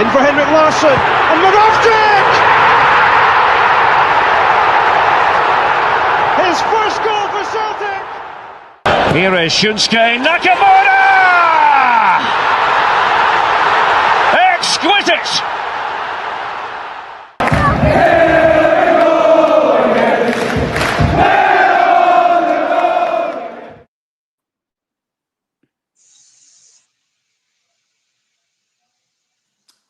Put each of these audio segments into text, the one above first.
In for Henrik Larsson, and Moravcik! His first goal for Celtic! Here is Shunsuke Nakamura! Exquisite!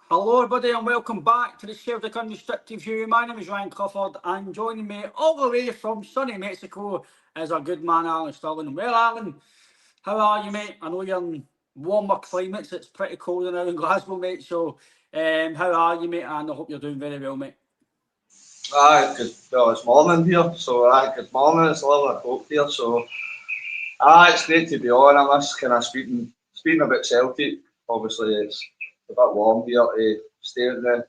Hello everybody and welcome back to the Celtic Unrestricted View. My name is Ryan Clifford and joining me all the way from sunny Mexico is our good man Alan Sterling. Well Alan, how are you mate? I know you're in warmer climates, it's pretty cold now in Glasgow mate, so how are you mate? And I hope you're doing very well mate. Good. Well, it's morning here, so good morning. It's 11 o'clock here, so it's great to be on. I miss kind of speaking about Celtic. Obviously, it's a bit warm here to stay in the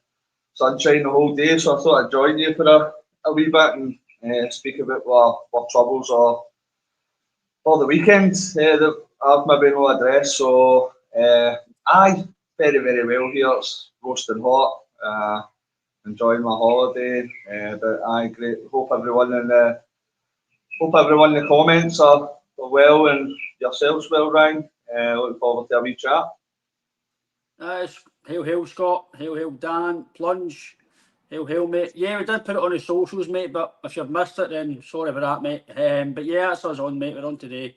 sunshine the whole day, so I thought I'd join you for a wee bit and speak about what troubles are for the weekend that I've maybe no address. So, very, very well here. It's roasting hot. Enjoying my holiday, but great. Hope everyone in the comments are well and yourselves well, Ryan. Looking forward to a wee chat. Hail Scott, hail Dan, Plunge, hail mate. Yeah, we did put it on the socials mate, but if you've missed it then sorry for that mate. But yeah, that's us on mate, we're on today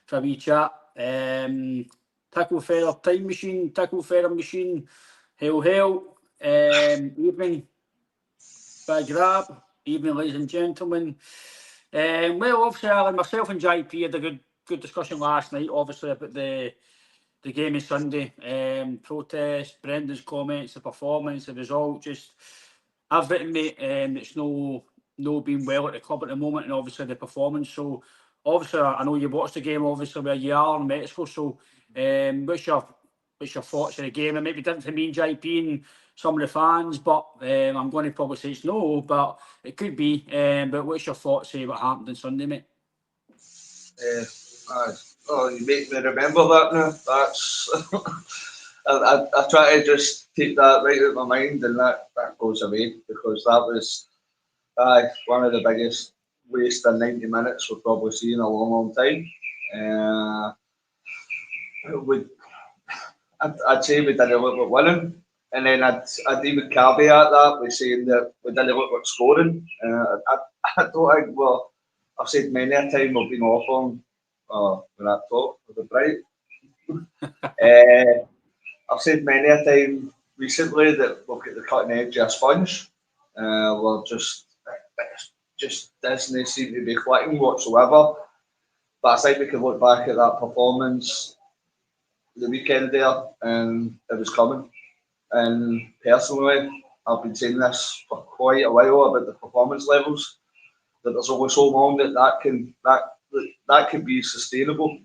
for a wee chat. Tickle Feather Time Machine, Tickle Feather Machine, hail. Evening. Big grab, evening ladies and gentlemen. Well, obviously, Alan, myself and JP had a good discussion last night, obviously, about the game on Sunday. Protest, Brendan's comments, the performance, the result, just everything, mate. It's no being well at the club at the moment, and obviously the performance. So, obviously, I know you watched the game, obviously, where you are in Mexico. So, what's your thoughts of the game? It might be different for me and JP and some of the fans, but I'm going to probably say it's no, but it could be. But what's your thoughts of what happened on Sunday, mate? You make me remember that now. That's I try to just take that right out of my mind, and that goes away, because that was one of the biggest waste of 90 minutes we've probably seen in a long time. I'd say we did a little bit winning, and then I'd even caveat that with saying that we did a little bit scoring. I don't think, well, I've said many a time we've been off on when I talk with the bright. I've said many a time recently that we've got the cutting edge of a sponge. We're just doesn't seem to be clicking whatsoever. But I think we can look back at that performance the weekend there, and it was coming. And personally, I've been saying this for quite a while about the performance levels, that there's only so long that can be sustainable.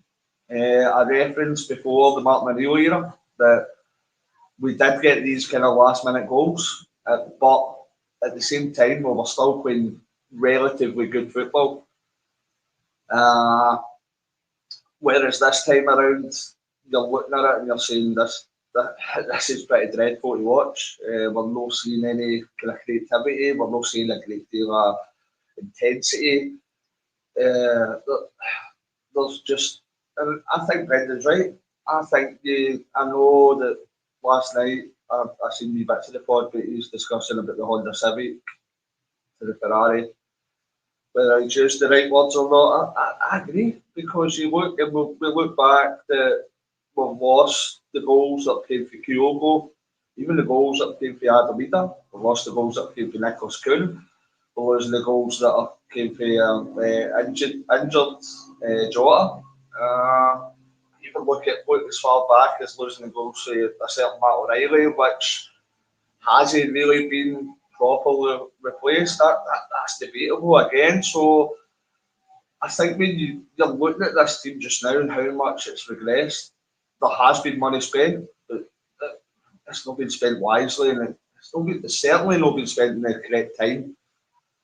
I referenced before the Managerial era that we did get these kind of last minute goals, but at the same time we were still playing relatively good football. Whereas this time around, you're looking at it and you're saying this is pretty dreadful to watch. We're not seeing any kind of creativity. We're not seeing a great deal of intensity. There's just, and I think Brendan's right. I know that last night I seen wee bits of the pod, but he's discussing about the Honda Civic to the Ferrari. Whether I choose the right words or not, I agree, because we look back that we've lost the goals that came for Kyogo, even the goals that came for Adamida. We've lost the goals that came for Nicholas Kuhn. We're losing the goals that came for injured Jota. Even look as far back as losing the goals for a certain Matt O'Reilly, which hasn't really been properly replaced. That's debatable again. So I think when you're looking at this team just now and how much it's regressed, there has been money spent, but it's not been spent wisely, and it's certainly not been spent in the correct time,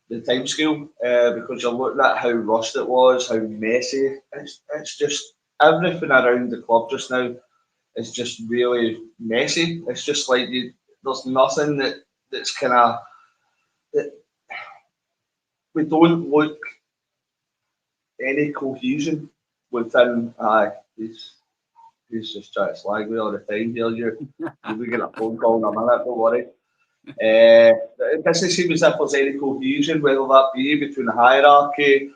the time scale, because you're looking at how rushed it was, how messy. It's just everything around the club just now is just really messy. It's just like there's nothing that's kind of that we don't look any cohesion within. He's just trying to slag me all the time here. You'll be getting a phone call in a minute. Don't worry. It doesn't seem as if there's any cohesion, whether that be between the hierarchy,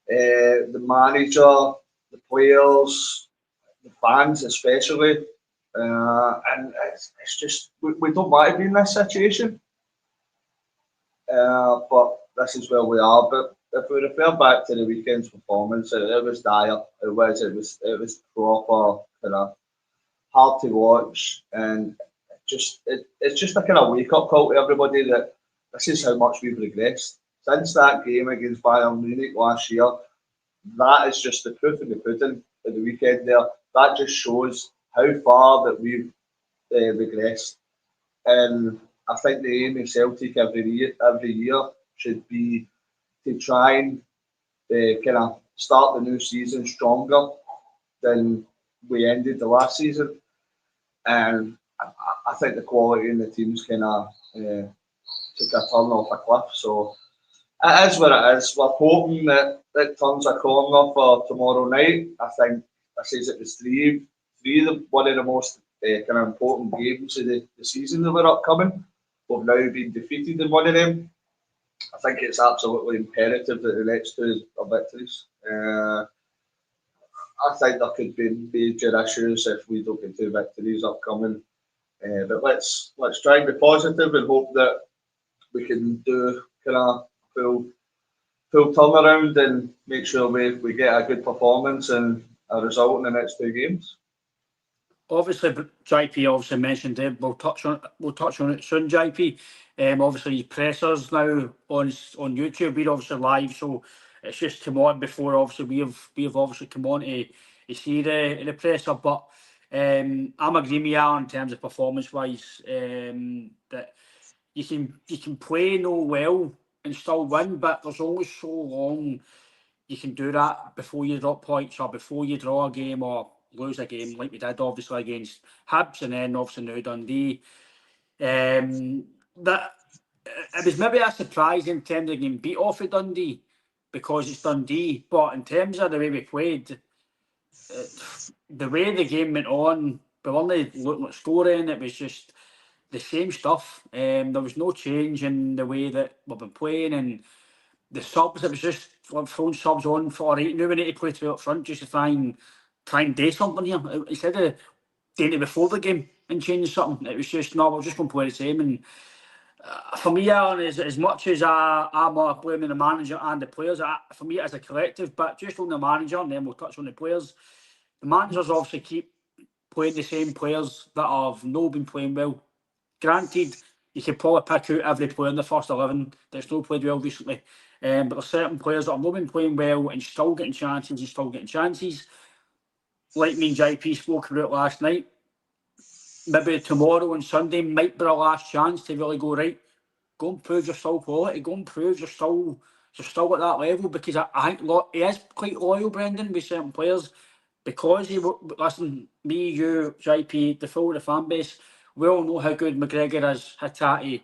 the manager, the players, the fans especially. And it's just, we don't want to be in this situation. But this is where we are. But if we refer back to the weekend's performance, it was dire. It was proper, kind of hard to watch, and it's just a kind of wake up call to everybody that this is how much we've regressed since that game against Bayern Munich last year. That is just the proof in the pudding at the weekend there. That just shows how far that we've regressed. And I think the aim of Celtic every year should be to try and kind of start the new season stronger than we ended the last season. And I think the quality in the teams kind of took a turn off a cliff. So it is what it is. We're hoping that it turns a corner for tomorrow night. I think I says it was three of one of the most kind of important games of the season that were upcoming. We've now been defeated in one of them. I think it's absolutely imperative that the next two are victories. I think there could be major issues if we don't get two victories upcoming. But let's try and be positive and hope that we can do kind of full turnaround and make sure we get a good performance and a result in the next two games. Obviously, JP obviously mentioned it. We'll touch on it soon, JP. Obviously, pressers now on YouTube. We're obviously live, so it's just come on before. Obviously, we've obviously come on to see the presser. But I'm agreeing with you in terms of performance wise. That you can play no well and still win, but there's only so long you can do that before you drop points or before you draw a game or lose a game like we did obviously against Hibs and then obviously now Dundee. That it was maybe a surprise in terms of getting beat off at Dundee because it's Dundee, but in terms of the way we played, the way the game went on, we weren't looking at scoring. It was just the same stuff. There was no change in the way that we've been playing and the subs. It was just throwing subs on for right. Now we need to play two up front just to try and do something here instead of doing it before the game and changing something. It was just no, we're just going to play the same. And for me, Alan, as much as I'm blaming the manager and the players, for me as a collective, but just on the manager, and then we'll touch on the players. The managers obviously keep playing the same players that have not been playing well. Granted, you could probably pick out every player in the first 11 that's not played well recently. But there's certain players that have not been playing well and still getting chances Like me and JP spoke about last night. Maybe tomorrow and Sunday might be our last chance to really go right. Go and prove you're still quality. Go and prove you're still at that level because I think he is quite loyal, Brendan, with certain players. Because listen, me, you, JP, the full of the fan base, we all know how good McGregor is, Hattati,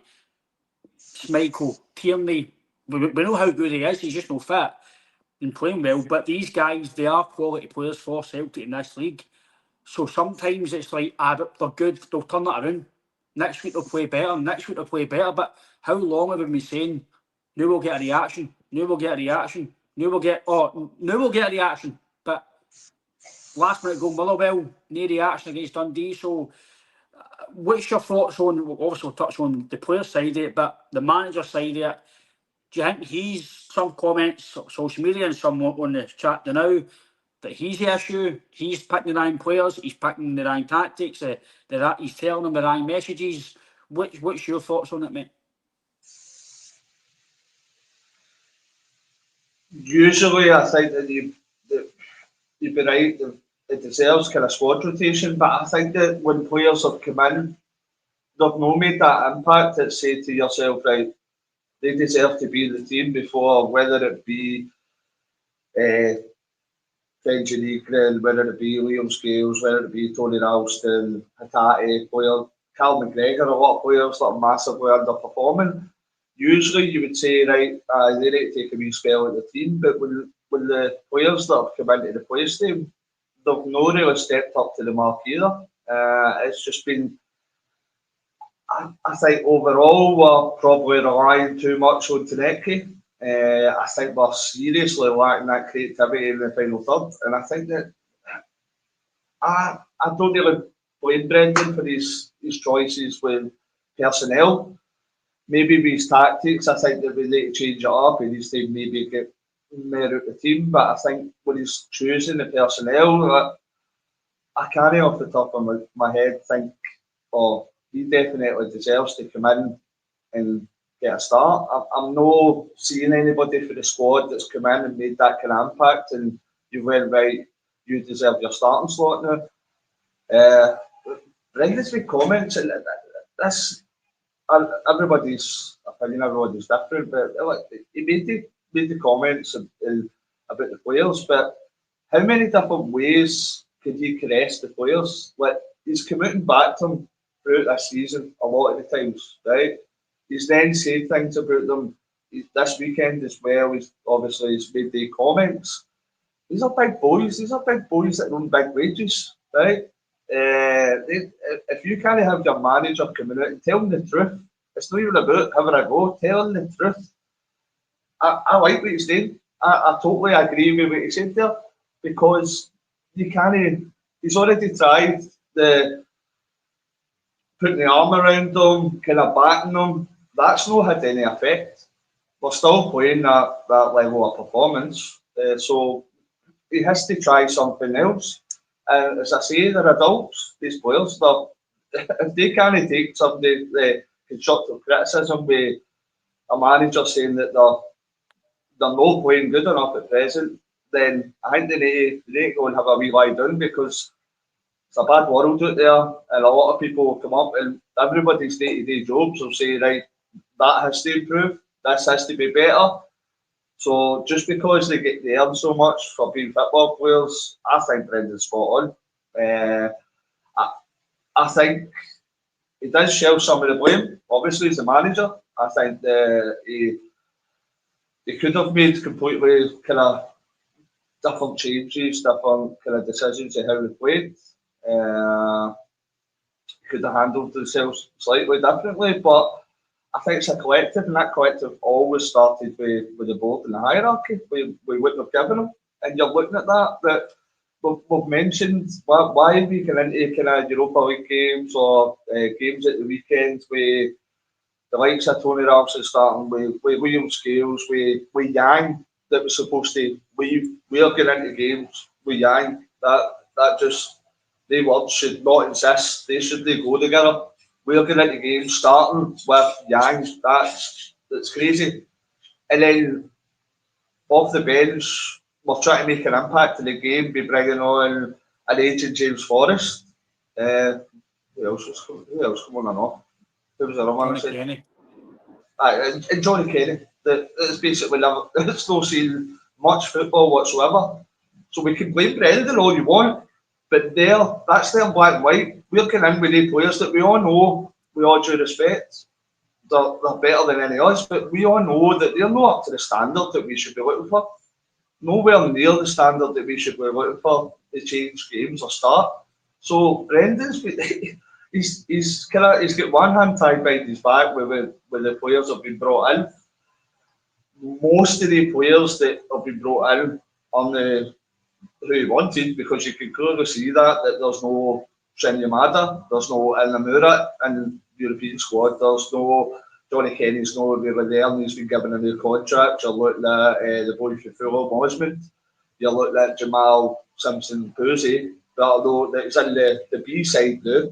Schmeichel, Tierney. We know how good he is. He's just no fit and playing well. But these guys, they are quality players for Celtic in this league. So sometimes it's like, they're good. They'll turn that around. Next week they'll play better. Next week they'll play better. But how long have we been saying, now we'll get a reaction. Now we'll get a reaction. Now we'll get a reaction. But last minute goal, Motherwell, no reaction against Dundee. So what's your thoughts on, obviously we'll touch on the player side of it, but the manager side of it? Do you think he's, some comments on social media and some on the chat now, that he's the issue? He's picking the wrong players, he's picking the wrong tactics, he's telling them the wrong messages. What's your thoughts on it, mate? Usually, I think that you'd be right. It deserves kind of squad rotation, but I think that when players have come in, they've not made that impact. That say to yourself, right, they deserve to be in the team before, whether it be Benji Grill, whether it be Liam Scales, whether it be Tony Ralston, Hattati, Cal McGregor, a lot of players that are massively underperforming. Usually you would say, right, they need to take a wee spell at the team, but when the players that have come into the place team, they've not really stepped up to the mark either. It's just been, I think overall we're probably relying too much on Taneki. I think we're seriously lacking that creativity in the final third, and I think that I don't really blame Brendan for his choices with personnel. Maybe with his tactics, I think that we need to change it up. He needs to maybe get more out the team. But I think when he's choosing the personnel, I can't off the top of my head think, oh, he definitely deserves to come in and get a start. I'm not seeing anybody for the squad that's come in and made that kind of impact. And you went right, you deserve your starting slot now. Brendan's big comments, and this everybody's opinion, everybody's different, but he made the comments about the players, but how many different ways could he caress the players? Like, he's come out and backed them throughout this season a lot of the times, right? He's then said things about them this weekend as well. He's made the comments. These are big boys. These are big boys that earn big wages, right? If you can't have your manager coming out and tell them the truth, it's not even about having a go. Tell them the truth. I like what he's doing. I totally agree with what he said there, because you can't. He's already tried the putting the arm around them, kind of backing them. That's not had any effect. We're still playing that level of performance, so he has to try something else. And as I say, they're adults, these players. If they can't take some the constructive criticism with a manager saying that they're not playing good enough at present, then I think they need to go and have a wee lie down, because it's a bad world out there, and a lot of people will come up and everybody's day-to-day jobs will say, right, that has to improve, this has to be better. So just because they earn so much for being football players, I think Brendan's spot on. I think he does share some of the blame. Obviously, he's the manager. I think he could have made completely kind of different changes, different kind of decisions in how he played. Could have handled themselves slightly differently, but I think it's a collective, and that collective always started with the board and the hierarchy. We wouldn't have given them, and you're looking at that. But we've mentioned why we get into kind of Europa League games or games at the weekends with the likes of Tony Ramsey starting, with William Scales, with Yang, that was supposed to we are getting into games with Yang. That just, they words should not exist. They should go together. We're going into games starting with Yang. That's crazy. And then off the bench, we're trying to make an impact in the game by bringing on an agent James Forrest. Who else come on off? Who was the other one? Johnny Kenny. And Johnny Kenny. That's basically never. It's not seen much football whatsoever. So we can blame Brendan all you want, but that's there in black and white. We're coming in with the players that we all know, with all due respect, they're better than any of us, but we all know that they're not up to the standard that we should be looking for. Nowhere near the standard that we should be looking for to change games or start. So Brendan's he's got one hand tied behind his back with the players that have been brought in. Most of the players that have been brought in are who he wanted, because you can clearly see that there's no Shin Yamada, there's no Inamura in the European squad, there's no Johnny Kenny's not really there, and he's been given a new contract. You're looking at the boy from Fulham, Osmond. You're looking at Jamal Simpson-Posey, but although it's in the B side now,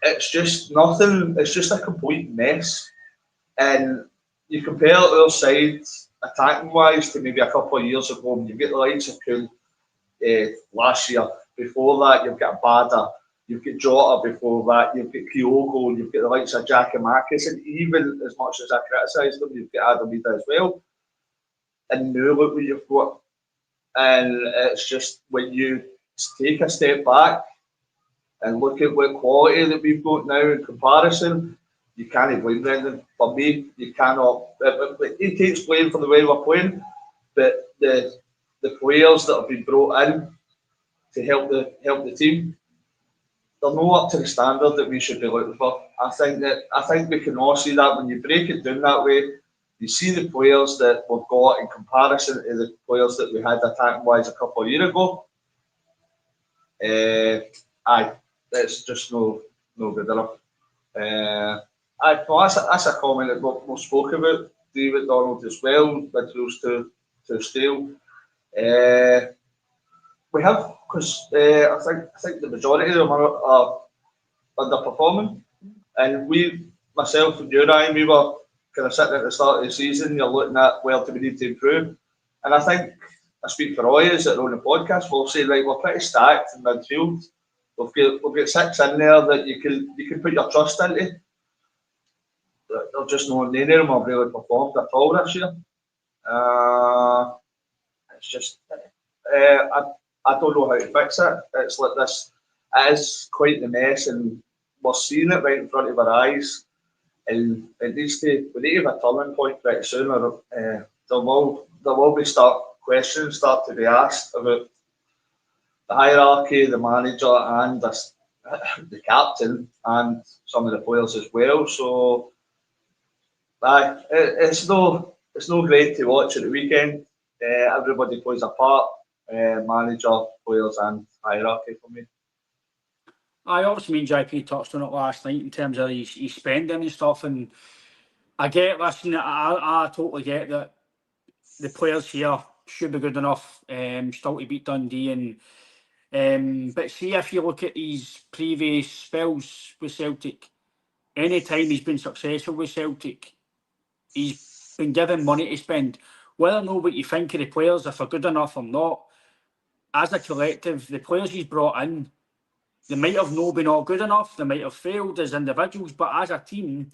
it's just nothing. It's just a complete mess. And you compare our side attacking wise to maybe a couple of years ago, and you get the likes of Kuhn last year. Before that, you've got Bada, you've got Jota before that, you've got Kyogo, you've got the likes of Giacomakis, and even as much as I criticise them, you've got Adam Vida as well. And now look what you've got. And it's just when you take a step back and look at what quality that we've got now in comparison, you can't blame Brendan. For me, you cannot. He takes blame for the way we're playing, but the players that have been brought in to help the team, they're not up to the standard that we should be looking for. I think we can all see that when you break it down that way. You see the players that we've got in comparison to the players that we had attacking wise a couple of years ago. Aye, it's just no good enough. That's a comment that we've spoke about. David Donald as well, midfields to steel. We have, because I think the majority of them are underperforming, and myself and you, Ryan, we were kind of sitting at the start of the season. You're looking at where do we need to improve, and I think I speak for all of us that are on the podcast. We'll say, right, we're pretty stacked in midfield. We've got 6 in there that you can put your trust into. They're just not, none of them have really performed at all this year. It's just, I don't know how to fix it. It's like this, it is quite the mess, and we're seeing it right in front of our eyes. And we need to have a turning point pretty soon, or there will be questions start to be asked about the hierarchy, the manager, and the captain, and some of the players as well. So, it's no great to watch at the weekend. Everybody plays a part, manager, players, and hierarchy for me. I obviously mean JP touched on it last night in terms of his spending and stuff, and I get, listen, I totally get that the players here should be good enough still to beat Dundee, and but see, if you look at his previous spells with Celtic, any time he's been successful with Celtic, he's been given money to spend. Whether or not what you think of the players, if they're good enough or not, as a collective, the players he's brought in, they might have not been all good enough, they might have failed as individuals, but as a team,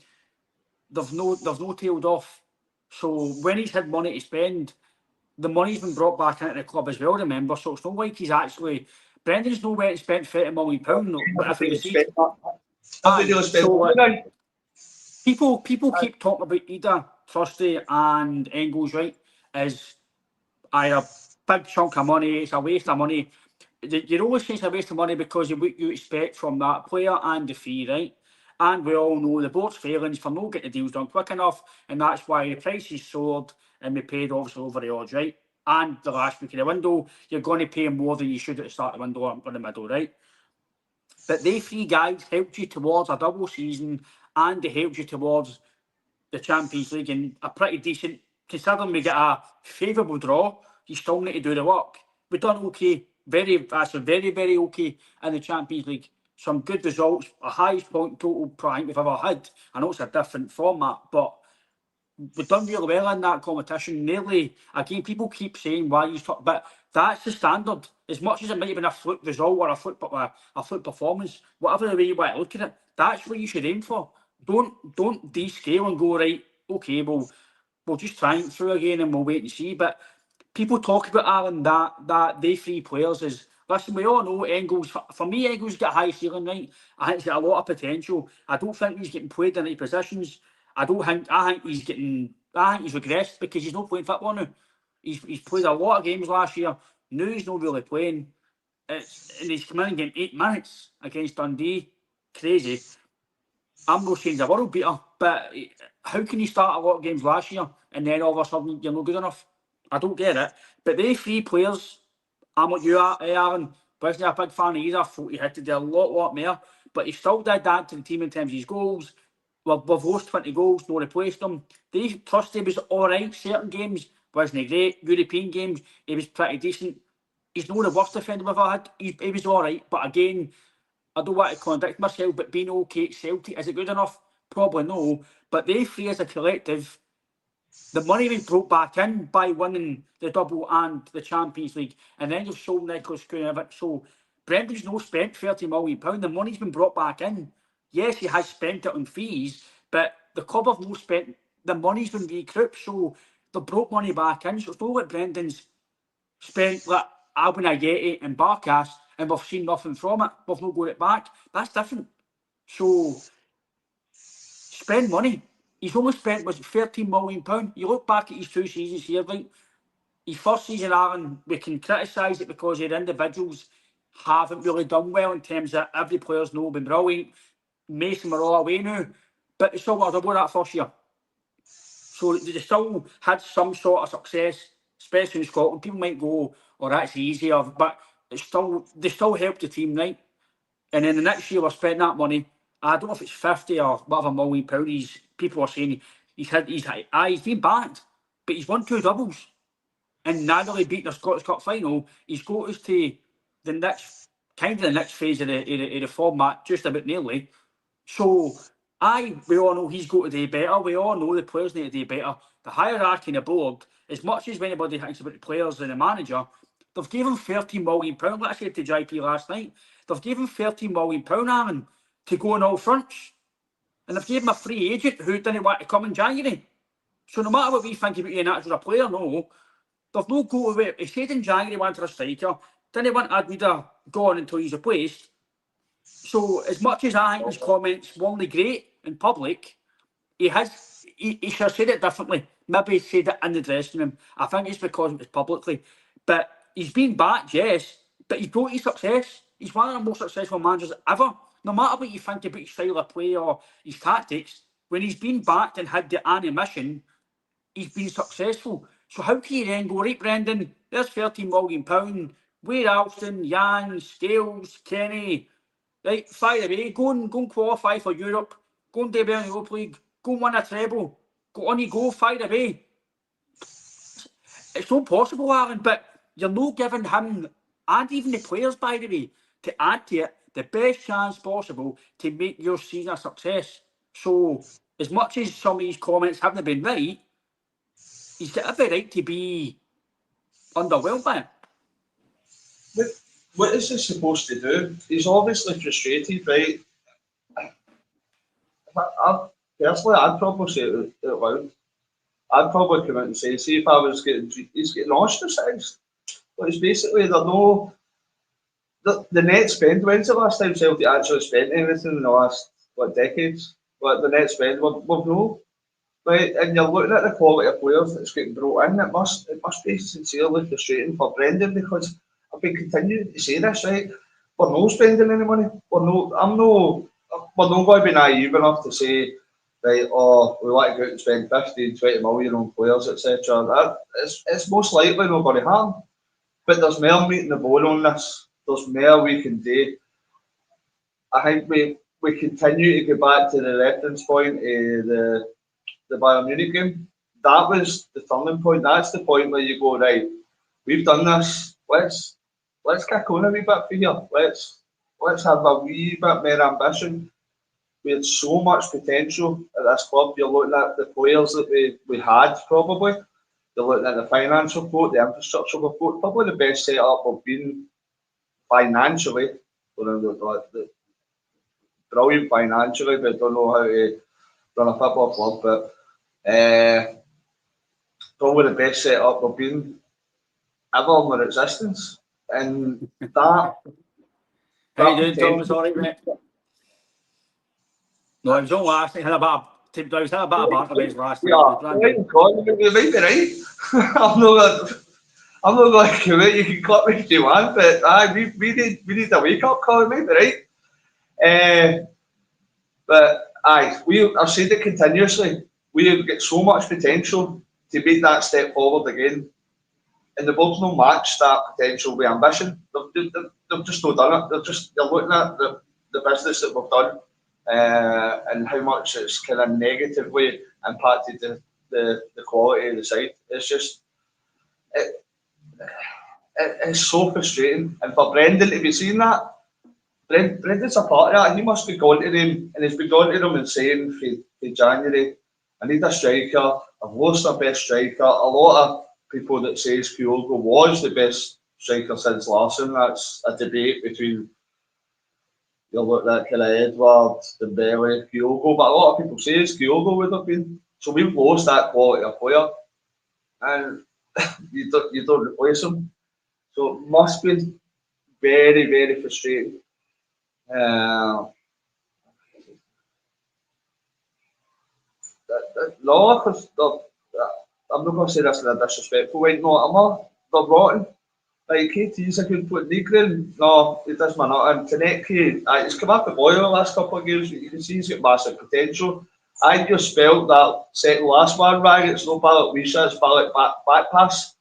they've no tailed off. So when he's had money to spend, the money's been brought back into the club as well, remember? So it's not like he's actually... Brendan's not went and spent £30 million, but if it was... People keep talking about Ida, Trusty and Engels, right, as a big chunk of money, it's a waste of money. You're always saying it's a waste of money because of what you expect from that player and the fee, right? And we all know the board's failings for not getting the deals done quick enough, and that's why the prices soared and we paid obviously over the odds, right? And the last week of the window, you're going to pay more than you should at the start of the window or in the middle, right? But they 3 guys helped you towards a double season, and they helped you towards the Champions League, and a pretty decent, considering we get a favourable draw, you still need to do the work. We've done okay, very, very okay in the Champions League. Some good results, a highest point total prime we've ever had. I know it's a different format, but we've done really well in that competition. Nearly, again, people keep saying why you talk, but that's the standard. As much as it might have been a fluke result or a fluke performance, whatever the way you want to look at it, that's what you should aim for. Don't descale and go, right, okay, we'll just try it through again and we'll wait and see. But people talk about Alan that they 3 players is, listen, we all know Engels, for me, Engels got a high ceiling, right? I think he's got a lot of potential. I don't think he's getting played in the right positions. I think he's regressed because he's not playing football now. He's played a lot of games last year. Now he's not really playing. And he's come in and getting 8 minutes against Dundee. Crazy. I'm not saying he's a world beater, but how can you start a lot of games last year and then all of a sudden you're not good enough? I don't get it. But they 3 players, I'm like you, Aaron, wasn't a big fan of either. I thought he had to do a lot more. But he still did that to the team in terms of his goals. We've lost 20 goals, no replaced him. Trusty was alright, certain games wasn't great. European games, he was pretty decent. He's not the worst defender we've ever had. He was alright, but again, I don't want to contradict myself, but being okay at Celtic, is it good enough? Probably no. But they 3 as a collective, the money was brought back in by winning the double and the Champions League, and then you've sold Nicholas Kunovic. So Brendan's not spent £30 million. The money's been brought back in. Yes, he has spent it on fees, but the club have not spent. The money's been recouped, so they brought money back in. So it's not like Brendan's spent like Albin Ageti and Barkas and we've seen nothing from it. We've not got it back. That's different. So spend money. He's only spent was £13 million. You look back at his 2 seasons here, right? His first season, Aaron, we can criticise it because the individuals haven't really done well in terms of every player's not been brilliant. Mason were all away now, but they still were double that first year. So they still had some sort of success, especially in Scotland. People might go, "Oh, that's easier," but they still helped the team, right? And then the next year we're spending that money. I don't know if it's 50 or whatever £1 million. People are saying he's been banned, but he's won 2 doubles. And narrowly beat the Scottish Cup final. He's got us to the next phase of the format, just about nearly. So we all know he's got to do better. We all know the players need to do better. The hierarchy in the board, as much as anybody thinks about the players and the manager, they've given £13 million. Like I said to JP last night, they've given £13 million, Aaron, to go on all fronts. And they've given him a free agent who didn't want to come in January. So no matter what we think about United as a player, no. They've no go away. He said in January he wanted a striker. Didn't want Admida gone until he's replaced. So as much as I think his comments weren't great in public, he should have said it differently. Maybe he said it in the dressing room. I think it's because it was publicly. But he's been backed, yes, but he's brought his success. He's one of the most successful managers ever. No matter what you think about his style of play or his tactics, when he's been backed and had the animation, he's been successful. So how can you then go, right, Brendan, there's £13 million, Wade Alston, Yan, Scales, Kenny, right, fire away, go and qualify for Europe, go and do well in the Europa League, go and win a treble, go on you go, fire away. It's not possible, Aaron, but you're not giving him, and even the players, by the way, to add to it, the best chance possible to make your season a success. So, as much as some of these comments haven't been right, he's got every right to be underwhelmed by it. What is he supposed to do? He's obviously frustrated, right? Personally, I'd probably say it out loud. I'd probably come out and say, see if I was he's getting ostracised. But it's basically, the net spend, when's the last time Celtic actually spent anything in the last, decades? The net spend, we've no. Right, and you're looking at the quality of players that's getting brought in. It must be sincerely frustrating for Brendan, because I've been continuing to say this, right? We're not spending any money. We're not going to be naive enough to say, right, oh, we want to go out and spend 15, 20 million on players, etc. It's most likely not going to happen. But there's more meat in the bone on this. There's more we can do. I think we continue to go back to the reference point of the Bayern Munich game. That was the turning point. That's the point where you go, right, we've done this. Let's kick on a wee bit for here. Let's have a wee bit more ambition. We had so much potential at this club. You're looking at the players that we had, probably. You're looking at the financial support, the infrastructure we've got. Probably the best setup we've been financially. Brilliant financially, but don't know how to run a football club. But probably the best setup we've been ever in our existence. And that. How you doing, Thomas? All right, mate? No, I was on last night. I had a bit of Barclays last night. You might be right. I'm not going to commit. You can cut me if you want, but we need a wake up call. You might be right. But I've said it continuously. We have got so much potential to make that step forward again, and the board's not matched that potential with ambition. They've just not done it. You're looking at the business that we've done, and how much it's kind of negatively impacted the quality of the side. It's just it's so frustrating, and for Brendan to be seeing that. Brendan's a part of that. He must be going to them, and he's been going to them and saying for January, I need a striker. I've lost our best striker. A lot of people that says Kyogo was the best striker since Larsson. That's a debate between, you're looking at kind of Edward, Dembele, Kyogo, but a lot of people say Kyogo would have been. So we've lost that quality of player, and you don't replace him. So it must be very, very frustrating. No, because I'm not going to say this in a disrespectful way. No, they're rotten. Like KT's a good put Negrin. No, he does my not. And Taneki, he's come up the boy the last couple of games. You can see he's got massive potential. I just felt that second last one, right? It's no ball at Wisha, it's ball at back pass.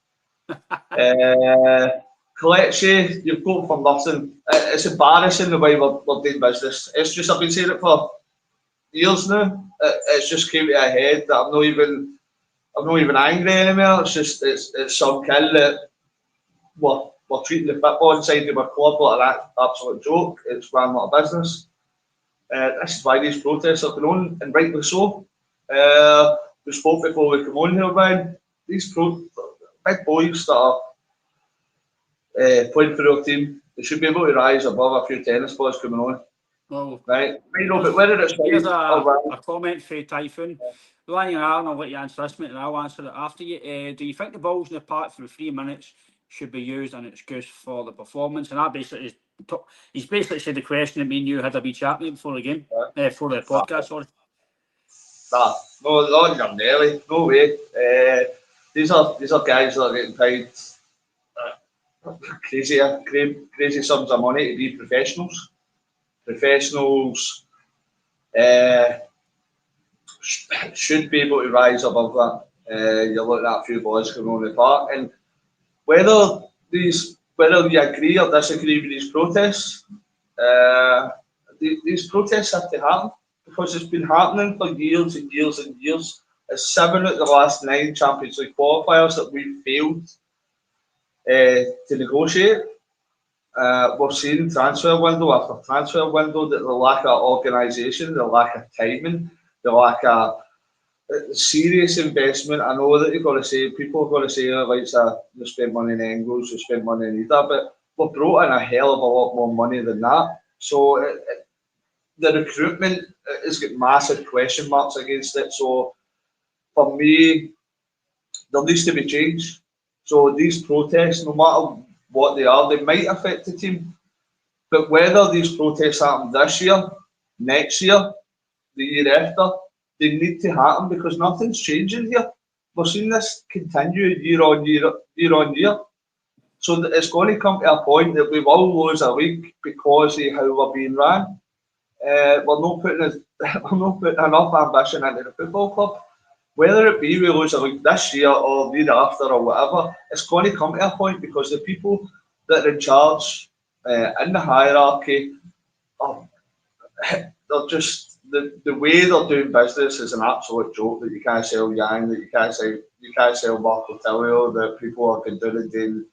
Kelechi, you've got for nothing. It's embarrassing the way we're doing business. It's just, I've been saying it for years now. It's just came to a head that I'm not even angry anymore. It's just, it's some kid that we're treating the football inside of our club like an absolute joke. It's run out of business. This is why these protests are going on, and rightly so. We spoke before we come on here, Brian. These big boys that are playing for our team, they should be able to rise above a few tennis balls coming on. Well, right? But whether it's here's right a comment for Typhoon. Ryan Aaron, I'll let you answer this, mate, and I'll answer it after you. Do you think the balls in the park for 3 minutes should be used an excuse for the performance? And that basically he's basically said the question that me and you had a wee chat before the game, for the podcast, sorry. Nah, no, not even nearly. No way. These are guys that are getting paid crazy sums of money to be professionals. Professionals should be able to rise above that. You're looking at a few boys coming on the park, and whether you agree or disagree with these protests, these protests have to happen because it's been happening for years and years and years. It's 7 out of the last 9 Champions League qualifiers that we've failed to negotiate. We've seen transfer window after transfer window that the lack of organisation, the lack of timing, the lack of serious investment. I know that you've got to say, people are going to say, you spend money in Engels, you spend money in Ida, but we've brought in a hell of a lot more money than that. So the recruitment has got massive question marks against it. So for me, there needs to be change. So these protests, no matter what they are, they might affect the team. But whether these protests happen this year, next year, the year after, they need to happen because nothing's changing here. We're seeing this continue year on year. So it's going to come to a point that we will lose a week because of how we're being ran. We're not putting enough ambition into the football club. Whether it be we lose a week this year or the year after or whatever, it's going to come to a point because the people that are in charge in the hierarchy they're just the way they're doing business is an absolute joke. That you can't sell Yang, that you can't sell Marco Tilio, that people are doing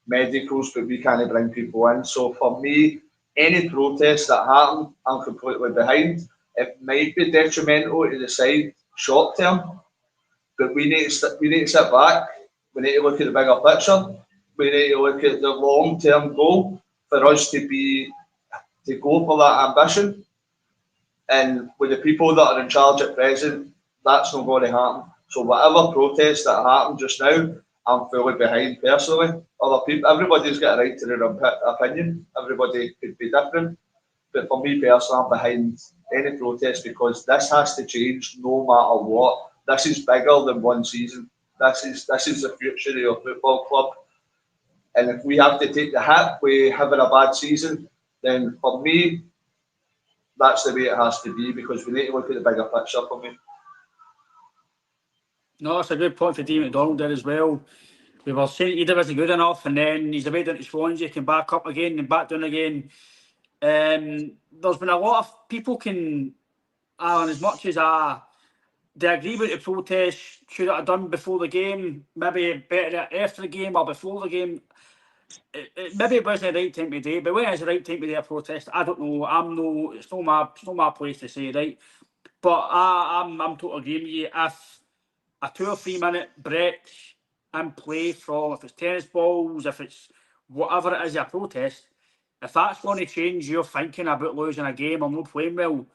medicals, but we can't bring people in. So for me, any protests that happen, I'm completely behind. It might be detrimental to the side short term, but we need to sit back. We need to look at the bigger picture. We need to look at the long term goal for us to go for that ambition. And with the people that are in charge at present, that's not going to happen. So whatever protests that happen just now, I'm fully behind personally. Other people, everybody's got a right to their opinion. Everybody could be different. But for me personally, I'm behind any protest because this has to change no matter what. This is bigger than one season. This is the future of your football club. And if we have to take the hit with having a bad season, then for me, that's the way it has to be because we need to look at the bigger picture for me. No, it's a good point for Dean McDonald there as well. We were saying Ida wasn't good enough, and then he's away down to Swansea, can back up again and back down again. There's been a lot of people Alan, as much as they agree with the protest, should have done before the game, maybe better after the game or before the game. Maybe it wasn't the right time to do it, but when it's the right time to do a protest, I don't know. It's not my place to say, right? But I'm totally agreeing with you. If a 2 or 3 minute break in play from, if it's tennis balls, if it's whatever it is, a protest, if that's going to change your thinking about losing a game or not playing well,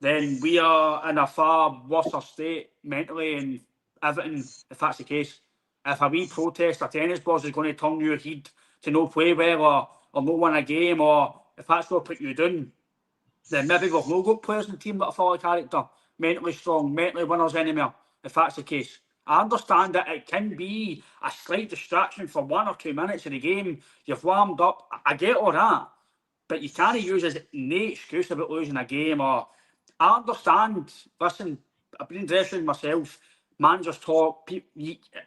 then we are in a far worse state mentally and everything, if that's the case. If a wee protest or tennis balls is going to turn your head to no play well or no win a game, or if that's what put you down, then maybe we've no got players in the team that are full of character, mentally strong, mentally winners anymore, if that's the case. I understand that it can be a slight distraction for 1 or 2 minutes of the game. You've warmed up. I get all that. But you can't use as no excuse about losing a game. Or I understand, listen, I've been in dressing room myself, managers talk,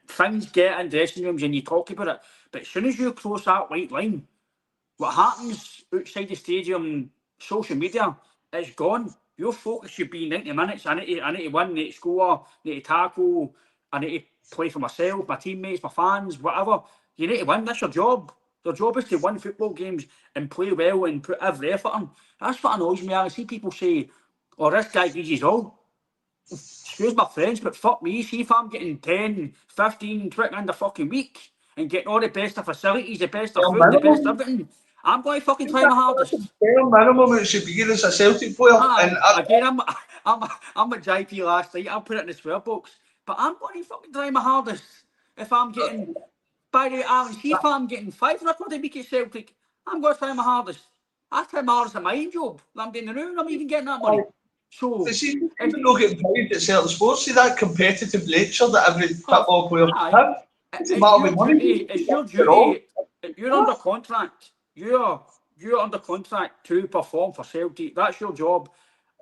things get in dressing rooms and you talk about it. But as soon as you cross that white line, what happens outside the stadium, social media, it's gone. Your focus should be 90 minutes. I need to win, I need to score, I need to tackle, I need to play for myself, my teammates, my fans, whatever. You need to win. That's your job. Their job is to win football games and play well and put every effort in. That's what annoys me. I see people say, oh, this guy gives his all. Excuse my French, but fuck me. See if I'm getting 10, 15, 20 in the fucking week and getting all the best of facilities, the best of food, the best of everything, I'm going to fucking try my hardest. Bare minimum it should be as a Celtic player. And again, I'm at JP last night. I'll put it in the swear box. But I'm going to fucking try my hardest. If I'm getting, by the way, Aaron, see if I'm getting 500 quid a week at Celtic, I'm going to try my hardest. I try my hardest at my own job. I'm doing the room. I'm even getting that money. So, see, if you don't get paid at certain sports, see that competitive nature that every football player has. It's your duty. You're under contract. You're under contract to perform for Celtic. That's your job.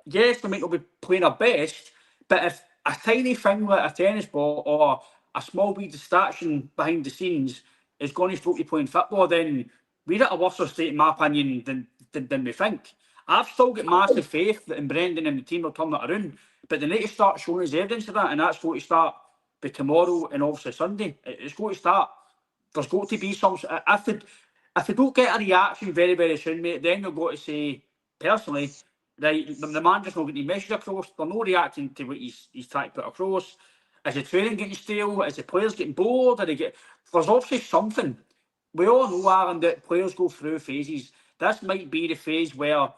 Yes, we might not be playing our best, but if a tiny thing like a tennis ball or a small wee distraction behind the scenes is going to stop you playing football, then we're at a worse state, in my opinion, than we think. I've still got massive faith that in Brendan and the team will turn that around, but they need to start showing us evidence of that, and that's going to start by tomorrow and obviously Sunday. It's going to start. There's got to be some. If we don't get a reaction very, very soon, mate, then you've got to say, personally, right, the manager's not getting the message across. They're not reacting to what he's trying to put across. Is the training getting stale? Is the players getting bored? There's obviously something. We all know, Aaron, that players go through phases. This might be the phase where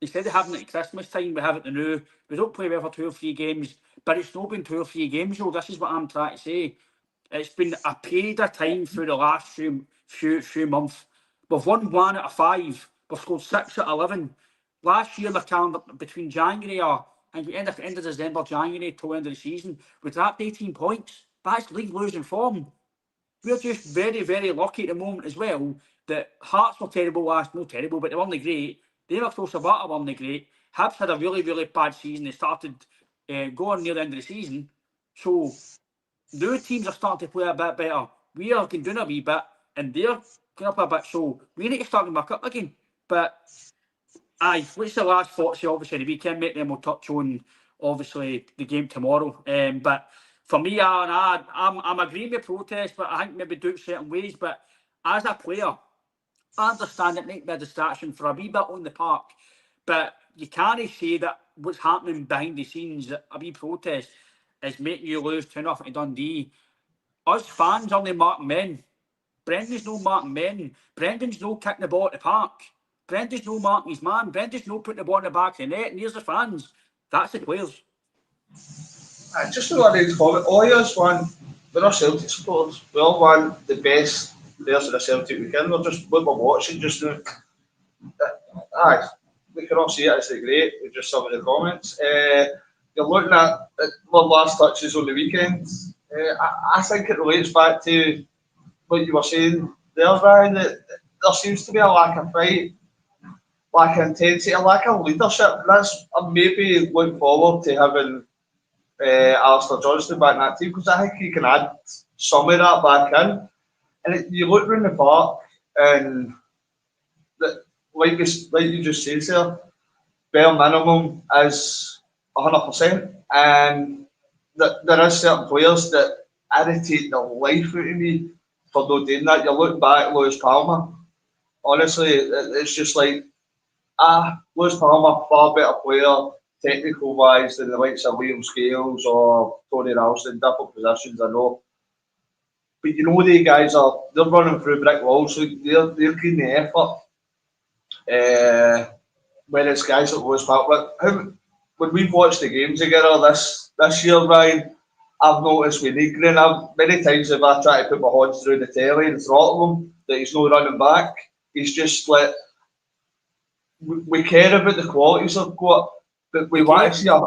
instead of having it at Christmas time, we have it now. We don't play well for 2 or 3 games, but it's not been 2 or 3 games, though. This is what I'm trying to say. It's been a period of time through the last few months. We've won 1 out of 5. We've scored 6 out of 11. Last year, the calendar between January and the end of December, January till the end of the season, we dropped 18 points. That's league losing form. We're just very, very lucky at the moment as well that Hearts were terrible last, not terrible, but they weren't great. They were close to Barter, weren't great. Hibs had a really, really bad season. They started going near the end of the season. So new teams are starting to play a bit better. We are doing a wee bit, and they're going up a bit. So we need to start them back up again. But aye, what's the last thoughts? Obviously, the weekend, mate. Then we'll touch on obviously the game tomorrow. But for me, Aaron, I'm agreeing with protest, but I think maybe do it certain ways. But as a player, I understand it might be a distraction for a wee bit on the park, but you can't say that what's happening behind the scenes, a wee protest, is making you lose 2-0 to Dundee. Us fans only marking men. Brendan's no marking men. Brendan's no kicking the ball at the park. Brendan's no marking his man. Brendan's no putting the ball in the back of the net. And here's the fans. That's the players. Just to add to comment, all of us we're all Celtic supporters. We all want the best players of the Celtic weekend. We're just what we're watching just now. Aye, we can all see it. It's great. With just some of the comments. You're looking at one last touches on the weekend. I think it relates back to what you were saying there, Ryan. That there seems to be a lack of fight, lack of intensity, a lack of leadership. That's maybe look forward to having Alistair Johnston back in that team, because I think he can add some of that back in. And you look around the park, and like you just said there, bare minimum is 100%. And there is certain players that irritate the life out of me for not doing that. You look back at Lewis Palmer. Honestly, it's just like, Lewis Palmer, far better player, technical wise, than the likes of Liam Scales or Tony Ralston, different positions, I know. But you know, the guys they're running through brick walls, so they're getting the effort. When it's guys like Lewis Palmer, when we've watched the games together this year, Ryan, I've noticed with Negrin, many times if I try to put my hands through the telly and throttle him, that he's not running back. he's just like, we care about the qualities I've got, but we want to see a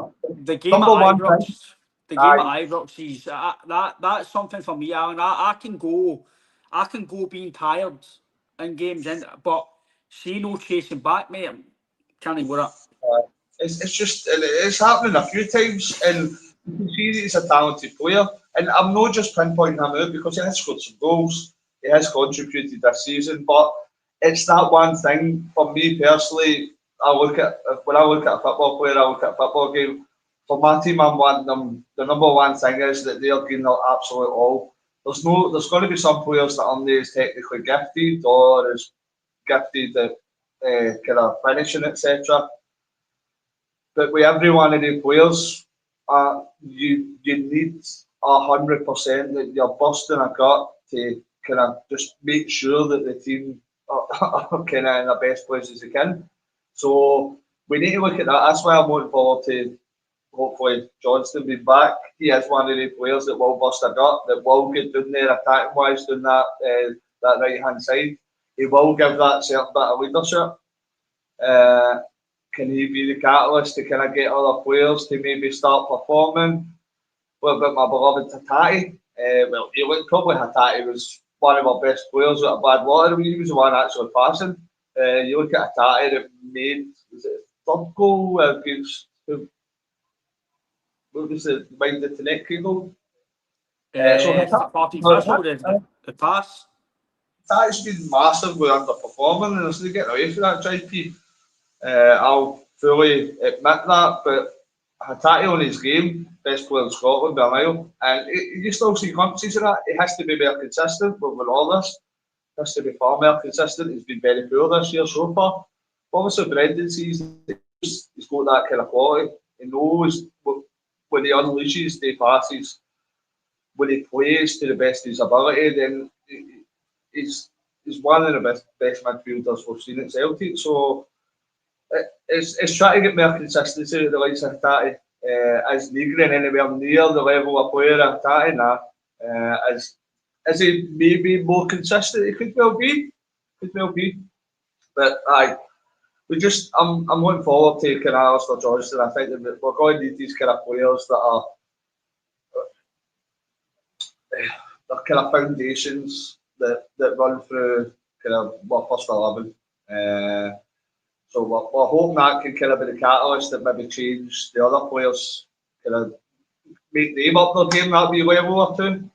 the game at number one thing. Ibrox. The game at Ibrox is that's something for me, Alan. I can go being tired in games, but see no chasing back, mate. Can't even work. It's just, it's happening a few times, and you can see that he's a talented player. And I'm not just pinpointing him out because he has scored some goals, he has contributed this season, but it's that one thing for me personally. When I look at a football player, I look at a football game. For my team, I'm wanting them. The number one thing is that they're giving their absolute all. There's going to be some players that aren't as technically gifted or as gifted at kind of finishing, etc. But with every one of the players, you need 100% that you're busting a gut to kind of just make sure that the team are kind of in the best places they can. So we need to look at that. That's why I'm looking forward to hopefully Johnston being back. He is one of the players that will bust a gut, that will get down there attacking wise down that right hand side. He will give that certain bit of leadership. Can he be the catalyst to kind of get other players to maybe start performing? What about my beloved Hatati? Well, you look, probably Hatati was one of our best players with a bad water. He was the one actually passing. You look at Hatati that made, was it third goal against, what was it, mind the Taneki goal? So The pass. Hatati's been massively underperforming, and there's no getting away from that, JP. I'll fully admit that, but Hattati on his game, best player in Scotland by a mile, and you still see glimpses of that. He has to be more consistent, but with all this, he has to be far more consistent. He's been very poor this year so far. Obviously, Brendan sees he's got that kind of quality. He knows when he unleashes the passes, when he plays to the best of his ability, then he's one of the best midfielders we've seen at Celtic. So it's trying to get more consistency with the likes of Hattati. Is Negrin anywhere near the level of player of Hattati? Nah. Is he maybe more consistent? He could well be. But I'm looking forward to kind of Alistair Johnston. I think that we're going to need these kind of players that are they're kind of foundations that run through kind of our first 11. So we're hoping that can kind of be the catalyst that maybe change the other players, kind of make them up their game that wee level or two.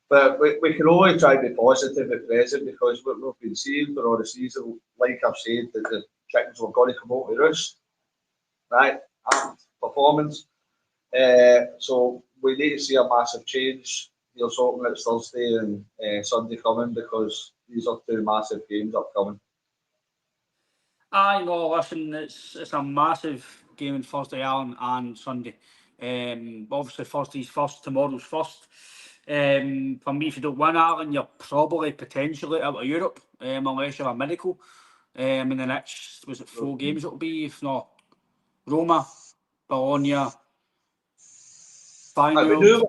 But we can only try to be positive at present because what we've been seeing for all the season, like I've said, that the chickens were going to come out to roost, right? And performance. So we need to see a massive change. You're hoping it's Thursday and Sunday coming because these are two massive games upcoming. I know, listen, it's a massive game on Thursday, Alan, and Sunday. Obviously, Thursday's first, tomorrow's first. For me, if you don't win, Alan, you're probably potentially out of Europe, unless you're a medical. In the next, was it 4 games it'll be, if not Roma, Bologna, Feyenoord,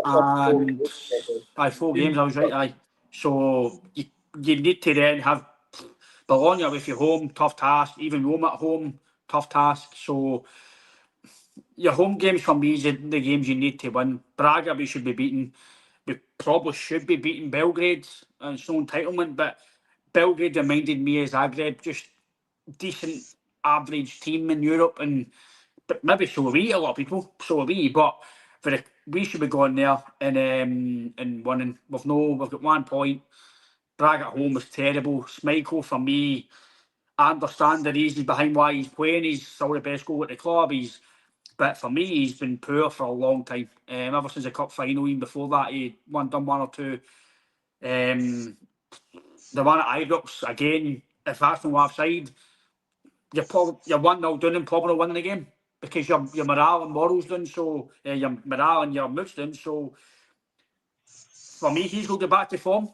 and 4 games, I was right, aye. So you need to then have Bologna with your home, tough task. Even Roma at home, tough task. So your home games for me is the games you need to win. Braga we should be beating. We probably should be beating Belgrade, and it's no entitlement, but Belgrade reminded me of Zagreb, just decent average team in Europe, but maybe so are we, a lot of people, so are we, but we should be going there and winning. We've got 1 point. Braga at home was terrible. Schmeichel, for me, I understand the reasons behind why he's playing. He's still the best goal at the club. But for me, he's been poor for a long time. Ever since the cup final, even before that, he done 1 or 2. The one at Ibrox, again, if that's no offside, you're 1-0 down and probably winning the game because your morale and morals down. So your morale and your mood's down. So for me, he's going to get back to form.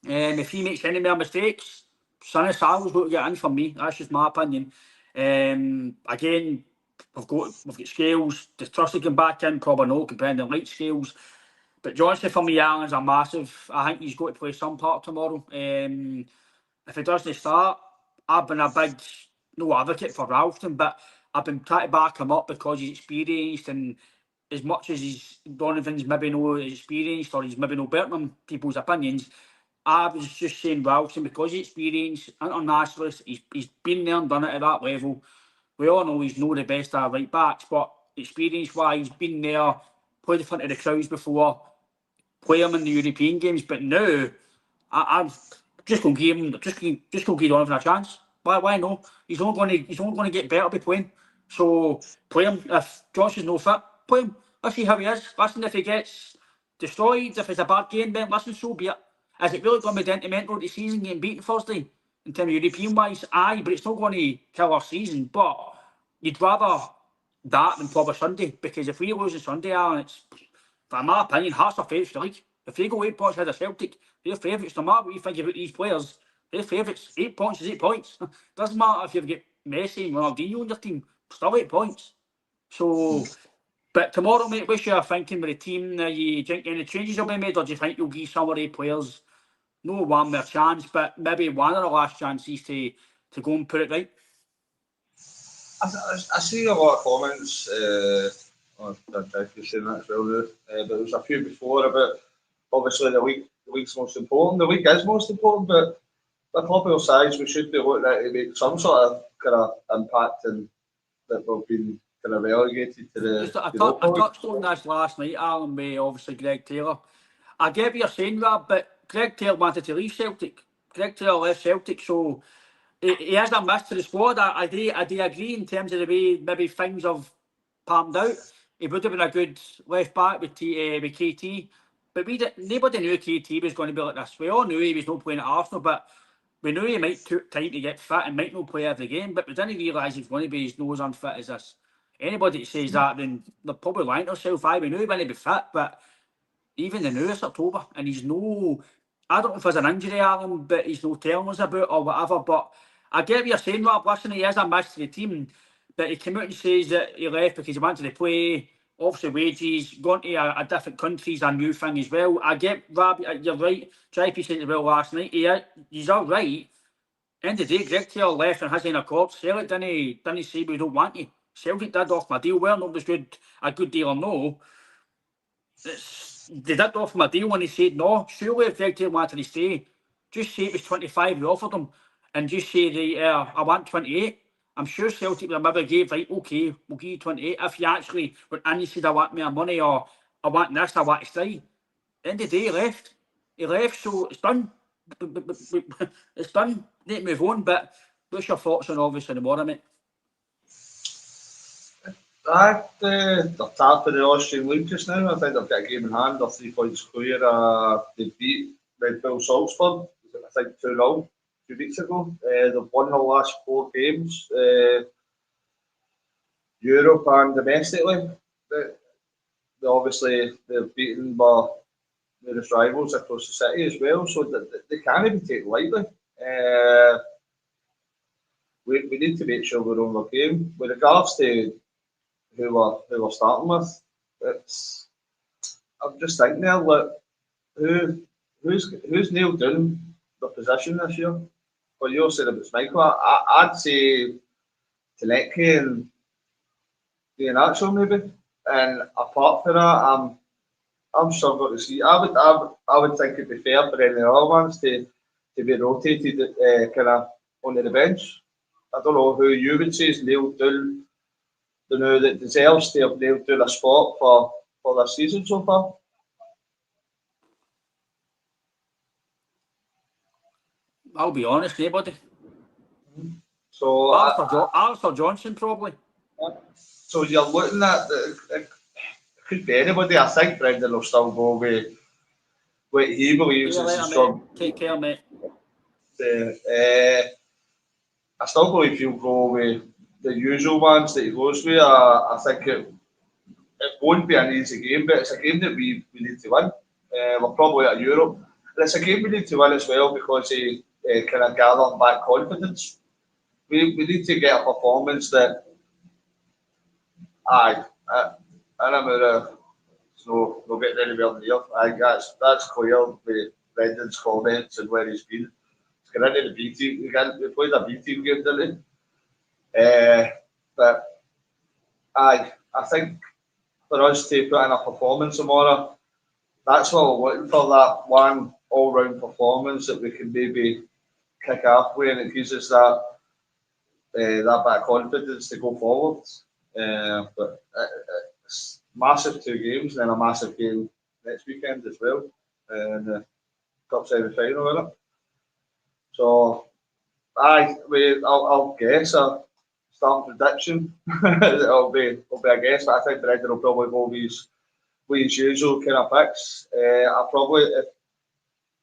If he makes any more mistakes, Sonny Sal's going to get in for me. That's just my opinion. Again, we've got Scales. Does Trusty come back in? Probably no, comparing the light Scales. But Johnson for me, Allen's a massive. I think he's got to play some part tomorrow. if he doesn't start, I've been a big, no advocate for Ralston, but I've been trying to back him up because he's experienced, and as much as Donovan's maybe no experienced or he's maybe no better than people's opinions, I was just saying Ralston because he's experienced, internationalist, he's been there and done it at that level. We all know he's not the best of right backs, but experience-wise, he's been there, played in front of the crowds before, play him in the European games, but now I'm just going to give him, just going to give Donovan a chance. Why no? He's only going to get better by playing. So play him. If Johnson's no fit, play him. Let's see how he is. Listen, if he gets destroyed, if it's a bad game, then listen, so be it. Is it really going to be detrimental to the season getting beaten Thursday in terms of European wise? Aye, but it's not going to kill our season. But you'd rather that than probably Sunday, because if we lose on Sunday, Alan, it's, in my opinion, Hearts are favourites for the league. If they go 8 points ahead of Celtic, they're favourites. No matter what you think about these players, they're favourites. 8 points is 8 points. Doesn't matter if you've got Messi and Ronaldinho on your team, still 8 points. So, but tomorrow, mate, what's your thinking with the team? You think any changes will be made, or do you think you'll give some of the players no one more chance, but maybe one of the last chances to go and put it right? I see a lot of comments. On Jeff saying that as well, but there was a few before about obviously the league's most important. The league is most important, but the club our size, we should be looking at to make some sort of kind of impact, and that we've been kind of relegated to the I touched on this last night, Alan, with obviously Greg Taylor. I get what you're saying, Rob, but Greg Taylor wanted to leave Celtic. Greg Taylor left Celtic, so he has a miss to the squad. I do agree in terms of the way maybe things have palmed out. He would have been a good left back with KT, but nobody knew KT was going to be like this. We all knew he was not playing at Arsenal, but we knew he might take time to get fit and might not play every game, but we didn't realise he was going to be as nose unfit as this. Anybody that says that, then they're probably lying to themselves. We knew he wouldn't be fit, but even the newest October, and he's no, I don't know if there's an injury, Alan, but he's no telling us about or whatever. But I get what you're saying, Rob. Listen, he is a miss to the team, but he came out and says that he left because he wanted to play, obviously wages, going to a different country is a new thing as well. I get, Rob, you're right. JP said it well last night. He's all right. End of the day, Greg Taylor left and has in a court. Celtic didn't say we don't want you. Celtic did off my deal. Well, not was a good deal or no. They did offer him a deal when he said no. Surely if Greg Taylor wanted to stay, just say it was 25 we offered him, and just say I want 28. I'm sure Celtic would have maybe gave, right, okay, we'll give you 28. If you actually went and you said I want more money, or I want this, I want to stay. End of the day, he left. He left, so it's done. It's done. Need to move on. But what's your thoughts on obviously the morning, mate? They're top of the Austrian League just now. I think they've got a game in hand. They're 3 points clear. They beat Red Bull Salzburg, I think 2-0 2 weeks ago. They've won their last 4 games, Europe and domestically. They obviously they're beaten by nearest rivals across the city as well, so they can't be taken lightly. We need to make sure we're on our game. With regards to who we're starting with, I'm just thinking there, look, who's nailed down the position this year? Well, you're saying about Michael. I'd say Tanecki and Iheanacho maybe. And apart from that, I'm struggling to see. I would think it'd be fair for any other ones to be rotated kind of onto the bench. I don't know who you would say is nailed down. Don't know that deserves to have nailed down a spot for this season so far. I'll be honest, nobody. So Alistair Johnson probably. So you're looking at it could be anybody. I think Brendan will still go with what he believes is a strong. Take care, mate. I still believe he'll go with the usual ones that he goes with. I think it won't be an easy game, but it's a game that we need to win. We're probably at Europe. And it's a game we need to win as well because he kind of gather back confidence. We need to get a performance that, so we'll get anywhere near. I think that's clear with Brendan's comments and where he's been. It's got into the B team. We played a B team game, didn't we? But I think for us to put in a performance tomorrow, that's what we're looking for, that one all-round performance that we can maybe kick off with, and it gives us that bit of confidence to go forward. But it's massive 2 games, and then a massive game next weekend as well, and the cup semi-final with it. So, I'll guess a starting prediction. it'll be a guess, but I think Brendan will probably go with his usual kind of picks. I probably,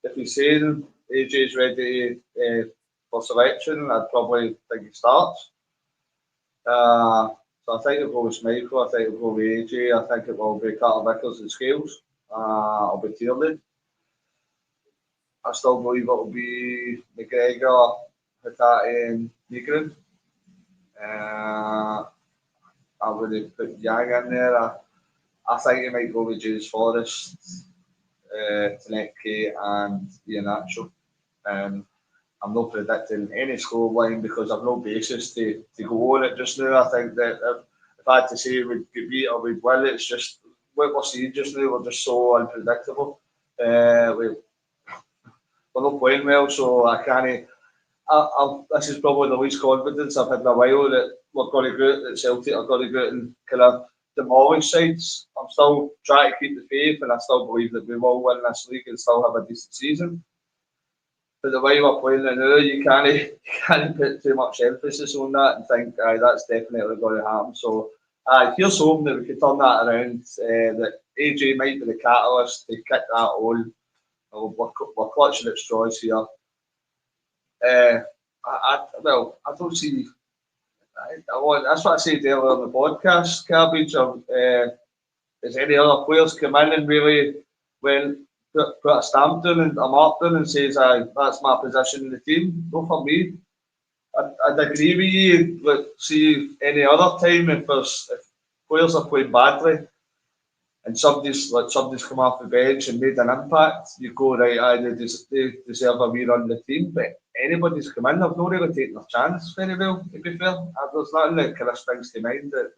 if he's saying AJ's ready for selection, I'd probably think he starts. So I think it'll go with Michael, I think it'll go with AJ, I think it will be Carter Vickers and Scales. I'll be Tierney. I still believe it'll be McGregor, Hatate and Negrin. I would have put Yang in there. I think he might go with James Forrest, Taneke and Iheanacho. I'm not predicting any scoreline because I've no basis to go on it just now. I think that if I had to say we'd get beat or we'd win, it's just what we're seeing just now. We're just so unpredictable. We're not playing well, so I can't. This is probably the least confidence I've had in a while that we're going to go out at Celtic. Are going to go out and kind of demolish sides. I'm still trying to keep the faith, and I still believe that we will win this league and still have a decent season. But the way we're playing it now, you can't put too much emphasis on that and think, that's definitely going to happen. So, here's hoping that we can turn that around. That AJ might be the catalyst to kick that on. We're clutching at straws here. I don't see. That's what I said earlier on the podcast, Cabbage. Has any other players come in and really put a stamp down and a mark down and says, that's my position in the team? Not for me. I'd agree with you. But see, any other time if players are playing badly and somebody's come off the bench and made an impact, you go right. They deserve a wee run in the team. But anybody's come in, they've not really taken their chance very well. To be fair, there's nothing that kind of springs to mind that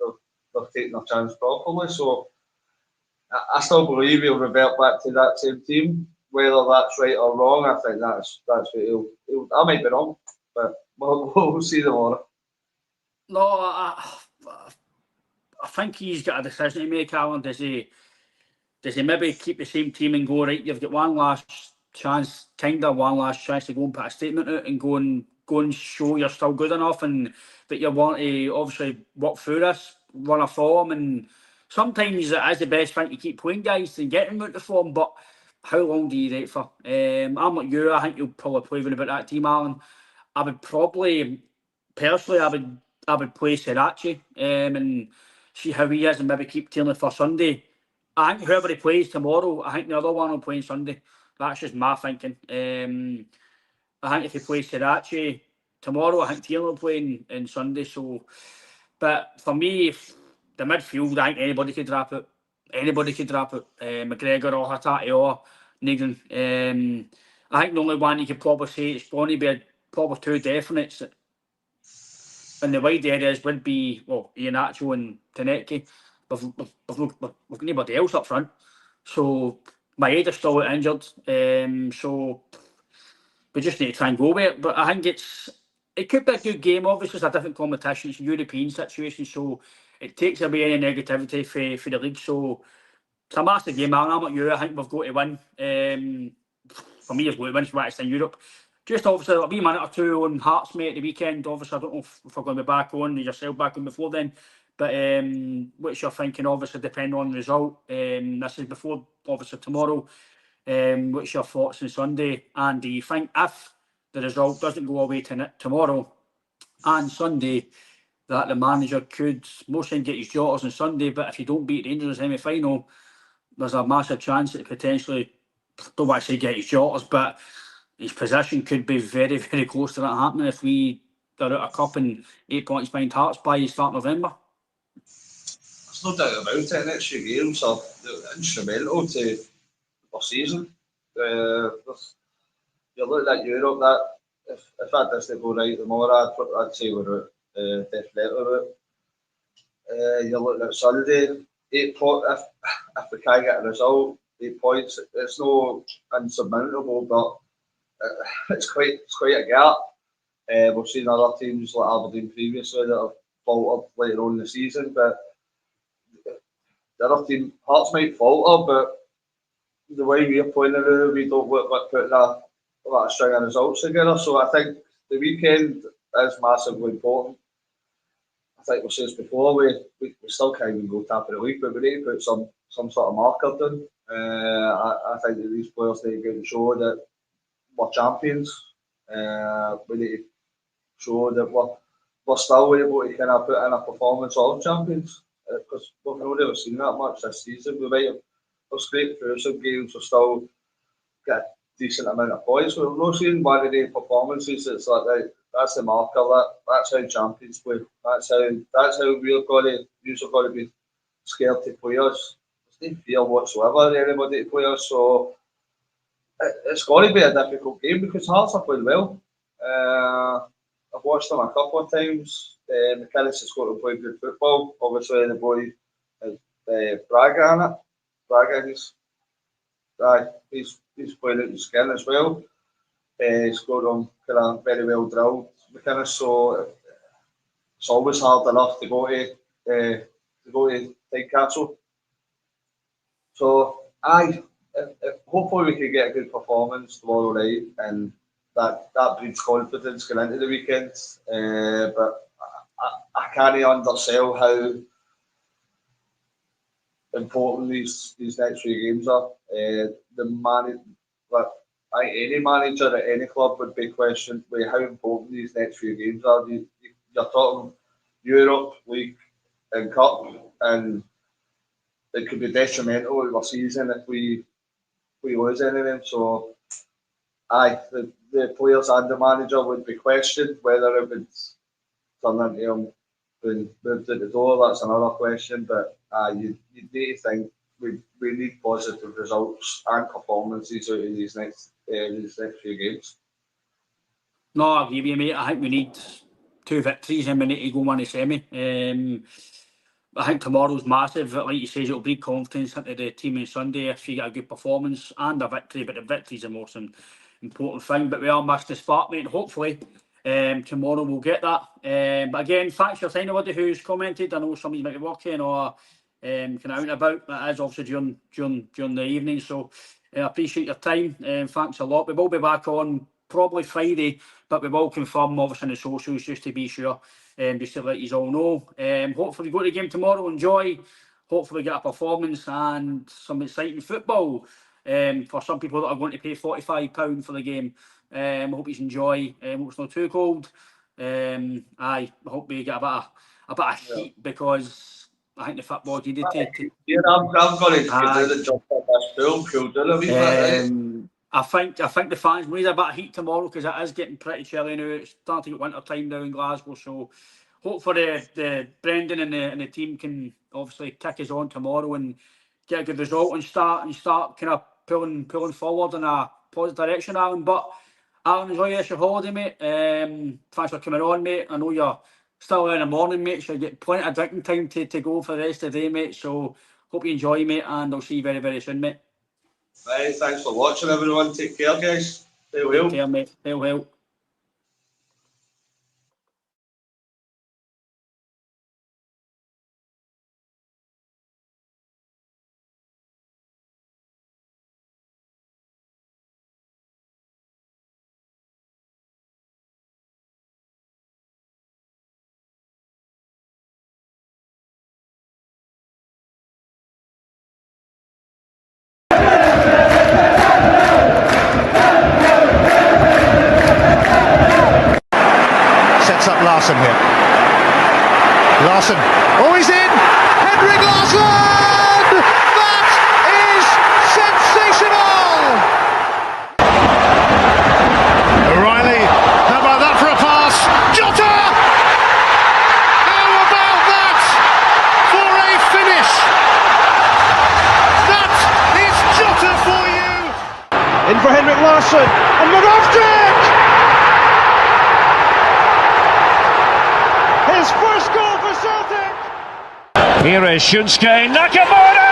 they've taken their chance properly. So I still believe he'll revert back to that same team. Whether that's right or wrong, I think that's what he'll. I might be wrong, but we'll see tomorrow. No, I think he's got a decision to make, Alan. Does he maybe keep the same team and go, right, you've got one last chance to go and put a statement out and go and show you're still good enough and that you want to obviously work through this, run a form, and sometimes it is the best thing to keep playing guys and get them out the form, but how long do you wait for? I'm like you, I think you'll probably play with about that team, Alan. I would probably, personally, I would play Sriracha and see how he is and maybe keep Tierney for Sunday. I think whoever he plays tomorrow, I think the other one will play on Sunday. That's just my thinking. I think if he plays Sriracha tomorrow, I think Tierney will play on Sunday. So, but for me, the midfield, I think anybody could drop it. McGregor or Hatate or Negrin. I think the only one you could probably say it's going to be probably 2 definites. And the wide areas would be, Iheanacho and Taneke. We've got nobody else up front. So my head is still injured. So we just need to try and go with it. But I think it could be a good game. Obviously, it's a different competition. It's a European situation. So it takes away any negativity for the league. So it's a massive game. I'm like you. I think we've got to win. For me, it's got to win for in Europe. Just obviously a wee minute or two on Hearts, mate, at the weekend. Obviously, I don't know if we're going to be back on, yourself back on before then. But what's your thinking, obviously, depending on the result. This is before, obviously, tomorrow. What's your thoughts on Sunday? And do you think if the result doesn't go away tomorrow and Sunday, that the manager could mostly get his jotters on Sunday, but if you don't beat Rangers in the semi-final, there's a massive chance that potentially, don't want to say get his jotters, but his position could be very, very close to that happening if we are out a cup and 8 points behind Hearts by start November. There's no doubt about it. Next few games are instrumental to our season. You're looking at Europe, if that doesn't go right tomorrow, I'd say we're out, definitely out. You're looking at Sunday, 8 points. If we can't get a result, 8 points. It's no insurmountable, but it's quite a gap. We've seen other teams like Aberdeen previously that have faltered later on in the season, but the other team, Hearts might falter, but the way we're playing it, we don't look like putting a string of results together. So I think the weekend is massively important. I think we said this before, we still can't even go top of the league, but we need to put some sort of marker down. I think that these players need to go and show that we're champions. We need to show that we're still able to kind of put in a performance of champions. Because we've not ever seen that much this season. We might have scraped through some games, we've still got a decent amount of points. We've not seen one of the performances that's like that. That's the marker. That's how champions play. That's how we've got to be scared to play us. There's no fear whatsoever in anybody to play us. So it's got to be a difficult game because Hearts are playing well. I've watched them a couple of times. McInnes has got to play good football. Obviously, the boy has Braga in it. Braga, he's playing out the skin as well. He's got them kind of very well drilled, McInnes. So it's always hard enough to go to Tynecastle. So hopefully we can get a good performance tomorrow night, and that breeds confidence going into the weekend. But I can't undersell how important these next few games are. Any manager at any club would be questioned with how important these next few games are. You're talking Europe, League, and Cup, and it could be detrimental to our season if we lose any of them. So, the players and the manager would be questioned. Whether it would turn into him being moved out the door, that's another question. But you need to think we need positive results and performances out of these next few games. No, I agree with you, mate. I think we need 2 victories and we need to go win a semi. I think tomorrow's massive. Like you say, it'll breed confidence into the team on Sunday if you get a good performance and a victory, but the victory's the most important thing. But we are missed the spark, mate. Hopefully tomorrow we'll get that. But again, thanks for your time, everybody who's commented. I know somebody might be working or kind of out and about. That is obviously during the evening. So I appreciate your time. Thanks a lot. We will be back on probably Friday, but we will confirm obviously on the socials just to be sure, just to let you all know. Hopefully go to the game tomorrow, enjoy, hopefully get a performance and some exciting football for some people that are going to pay £45 for the game. I hope you enjoy. Hope it's not too cold. I hope we get a bit of heat because I think the football needed to. Yeah, I'm going to do the job for this film. Cool, do a wee bit. I think the fans need a bit of heat tomorrow because it is getting pretty chilly now. It's starting to get winter time now in Glasgow, so hopefully the Brendan and the team can obviously kick us on tomorrow and get a good result and start kind of pulling forward in a positive direction, Alan. But Alan, enjoy your holiday, mate. Thanks for coming on, mate. I know you're still in the morning, mate, so you get plenty of drinking time to go for the rest of the day, mate. So hope you enjoy, mate, and I'll see you very, very soon, mate. Right, thanks for watching, everyone. Take care, guys. Stay well. Take care, mate. Stay well. Sets up Larson here. Larson. Oh, he's in! Henrik Larsson! That is sensational! O'Reilly. How about that for a pass? Jota! How about that for a finish? That is Jota for you! In for Henrik Larsson. And Moravcik! his first goal for Celtic. Here is Shunsuke Nakamura!